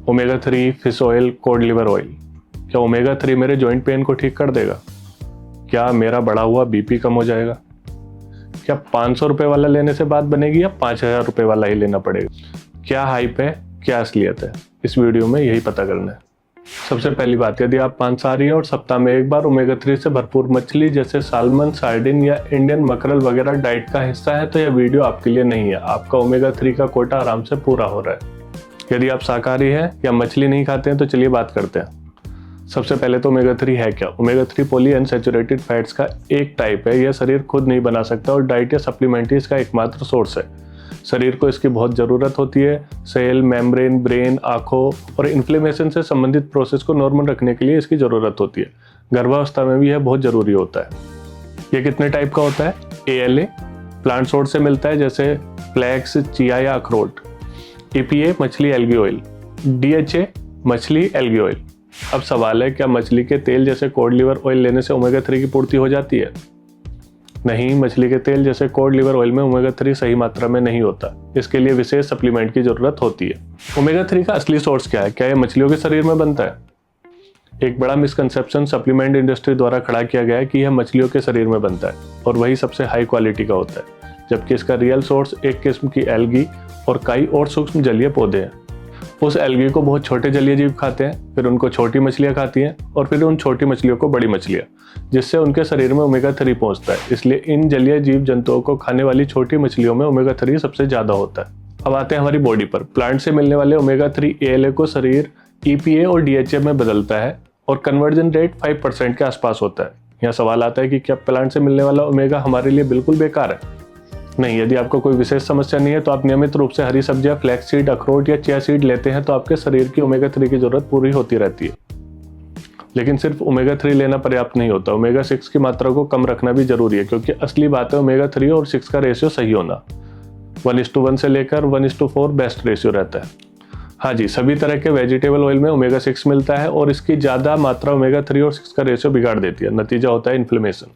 Omega 3 fish oil, cod liver oil. क्या omega 3 मेरे joint pain को ठीक कर देगा? क्या मेरा बढ़ा हुआ बीपी कम हो जाएगा? क्या 500 रुपये वाला लेने से बात बनेगी या 5000 रुपये वाला ही लेना पड़ेगा? क्या हाइप है, क्या असलियत है, इस वीडियो में यही पता करना है। सबसे पहली बात, यदि आप मांसाहारी हैं और सप्ताह में एक बार ओमेगा 3 से भरपूर मछली जैसे सालमन, सार्डिन या इंडियन मकरल वगैरह डाइट का हिस्सा है तो यह वीडियो आपके लिए नहीं है। आपका ओमेगा 3 का कोटा आराम से पूरा हो रहा है। यदि आप शाकाहारी हैं या मछली नहीं खाते हैं तो चलिए बात करते हैं। सबसे पहले तो ओमेगा 3 है क्या? ओमेगा 3 पॉली अनसैचुरेटेड फैट्स का एक टाइप है। यह शरीर खुद नहीं बना सकता और डाइट या सप्लीमेंट ही इसका एकमात्र सोर्स है। शरीर को इसकी बहुत ज़रूरत होती है। सेल, मेम्ब्रेन, ब्रेन, आँखों और इन्फ्लेमेशन से संबंधित प्रोसेस को नॉर्मल रखने के लिए इसकी ज़रूरत होती है। गर्भावस्था में भी यह बहुत ज़रूरी होता है। यह कितने टाइप का होता है? ALA प्लांट सोर्स से मिलता है जैसे फ्लैक्स, चिया या अखरोट। EPA मछली एल्गी ऑयल। DHA मछली एल्गी ऑयल। अब सवाल है, क्या मछली के तेल जैसे कॉड लिवर ऑयल लेने से ओमेगा 3 की पूर्ति हो जाती है? नहीं, मछली के तेल जैसे कॉड लिवर ऑयल में ओमेगा 3 सही मात्रा में नहीं होता। इसके लिए विशेष सप्लीमेंट की जरूरत होती है। ओमेगा 3 का असली सोर्स क्या है? क्या यह मछलियों के शरीर में बनता है? एक बड़ा मिसकंसेप्शन सप्लीमेंट इंडस्ट्री द्वारा खड़ा किया गया है कि यह मछलियों के शरीर में बनता है और वही सबसे हाई क्वालिटी का होता है, जबकि इसका रियल सोर्स एक किस्म की एल्गी और कई और सूक्ष्म जलीय पौधे हैं। उस एल्गी को बहुत छोटे जलीय जीव खाते हैं, फिर उनको छोटी मछलियां खाती हैं और फिर उन छोटी मछलियों को बड़ी मछलियां, जिससे उनके शरीर में ओमेगा 3 पहुंचता है। इसलिए इन जलीय जीव जंतुओं को खाने वाली छोटी मछलियों में ओमेगा 3 सबसे ज्यादा होता है। अब आते हैं हमारी बॉडी पर। प्लांट से मिलने वाले ओमेगा 3 ALA को शरीर EPA और DHA में बदलता है और कन्वर्जन रेट 5% के आसपास होता है। यहाँ सवाल आता है कि क्या प्लांट से मिलने वाला ओमेगा हमारे लिए बिल्कुल बेकार है? नहीं, यदि आपको कोई विशेष समस्या नहीं है तो आप नियमित रूप से हरी सब्जियां, फ्लैक्स सीड, अखरोट या चिया सीड लेते हैं तो आपके शरीर की ओमेगा 3 की जरूरत पूरी होती रहती है। लेकिन सिर्फ ओमेगा 3 लेना पर्याप्त नहीं होता। ओमेगा 6 की मात्रा को कम रखना भी जरूरी है, क्योंकि असली बात है ओमेगा 3 और 6 का रेशियो सही होना। 1:1 से लेकर 1:4 बेस्ट रेशियो रहता है। हाँ जी, सभी तरह के वेजिटेबल ऑयल में ओमेगा 6 मिलता है और इसकी ज़्यादा मात्रा ओमेगा 3 और 6 का रेशियो बिगाड़ देती है। नतीजा होता है इन्फ्लेमेशन।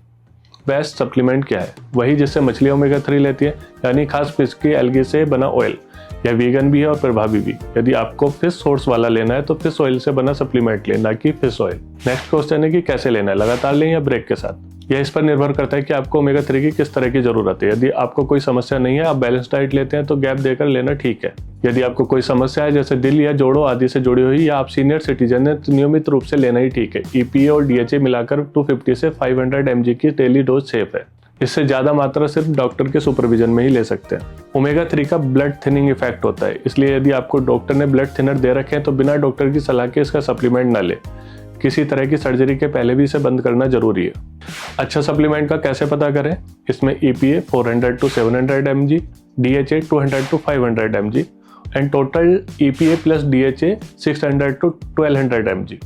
बेस्ट सप्लीमेंट क्या है? वही जिससे मछली ओमेगा 3 लेती है, यानी खास फिश की एल्गी से बना ऑयल। यह वीगन भी है और प्रभावी भी। यदि आपको फिश सोर्स वाला लेना है तो फिश ऑयल से बना सप्लीमेंट लें, ना कि फिश ऑयल। नेक्स्ट क्वेश्चन है कि कैसे लेना है, लगातार लें या ब्रेक के साथ? यह इस पर निर्भर करता है कि आपको ओमेगा 3 की किस तरह की जरूरत है। यदि आपको कोई समस्या नहीं है, आप बैलेंस डाइट लेते हैं तो गैप देकर लेना ठीक है। यदि आपको कोई समस्या है जैसे दिल या जोड़ों आदि से जुड़ी हुई, या आप सीनियर सिटीजन हैं तो नियमित रूप से लेना ही ठीक है। EPA और DHA मिलाकर 250 से 500 mg की डेली डोज सेफ है। इससे ज्यादा मात्रा सिर्फ डॉक्टर के सुपरविजन में ही ले सकते हैं। ओमेगा 3 का ब्लड थिनिंग इफेक्ट होता है, इसलिए यदि आपको डॉक्टर ने ब्लड थिनर दे रखे हैं तो बिना डॉक्टर की सलाह के इसका सप्लीमेंट न ले। किसी तरह की सर्जरी के पहले भी इसे बंद करना जरूरी है। अच्छा सप्लीमेंट का कैसे पता करें? इसमें EPA 400 to 700 mg, DHA 200 to 500 mg and total EPA plus DHA 600 to 1200 mg।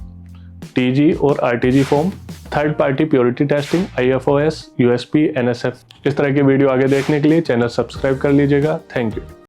TG और RTG form, third party purity testing, IFOS, USP, NSF। इस तरह के वीडियो आगे देखने के लिए चैनल सब्सक्राइब कर लीजिएगा। Thank you.